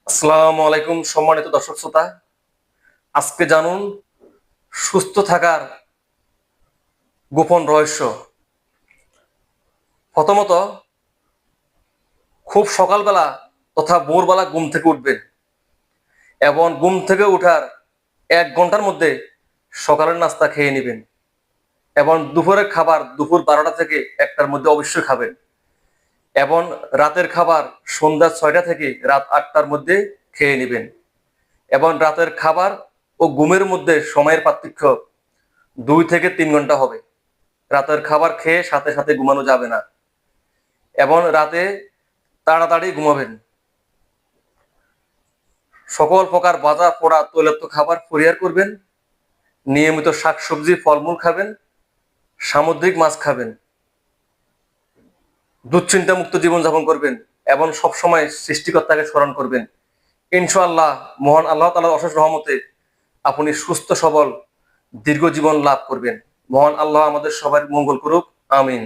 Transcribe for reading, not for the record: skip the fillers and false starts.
আসসালামু আলাইকুম সম্মানিত দর্শক শ্রোতা। আজকে জানুন সুস্থ থাকার গোপন রহস্য। প্রথমত, খুব সকালবেলা তথা ভোরবেলা ঘুম থেকে উঠবেন এবং ঘুম থেকে উঠার 1 ঘন্টার মধ্যে সকালের নাস্তা খেয়ে নেবেন এবং দুপুরের খাবার দুপুর 12টা থেকে 1টার মধ্যে অবশ্যই খাবেন এবং রাতের খাবার সন্ধ্যা 6টা থেকে রাত 8টার মধ্যে খেয়ে নেবেন এবং রাতের খাবার ও ঘুমের মধ্যে সময়ের পার্থক্য 2 থেকে 3 ঘন্টা হবে। রাতের খাবার খেয়ে সাথে সাথে ঘুমানো যাবে না এবং রাতে তাড়াতাড়ি ঘুমাবেন। সকল প্রকার ভাজা পোড়া তৈলাক্ত খাবার পরিহার করবেন। নিয়মিত শাকসবজি ফলমূল খাবেন। সামুদ্রিক মাছ খাবেন। দুশ্চিন্তা মুক্ত জীবনযাপন করবেন এবং সবসময় সৃষ্টিকর্তাকে স্মরণ করবেন। ইনশাআল্লাহ মহান আল্লাহ তাআলার অশেষ রহমতে আপনি সুস্থ সবল দীর্ঘ জীবন লাভ করবেন। মহান আল্লাহ আমাদের সবার মঙ্গল করুক। আমিন।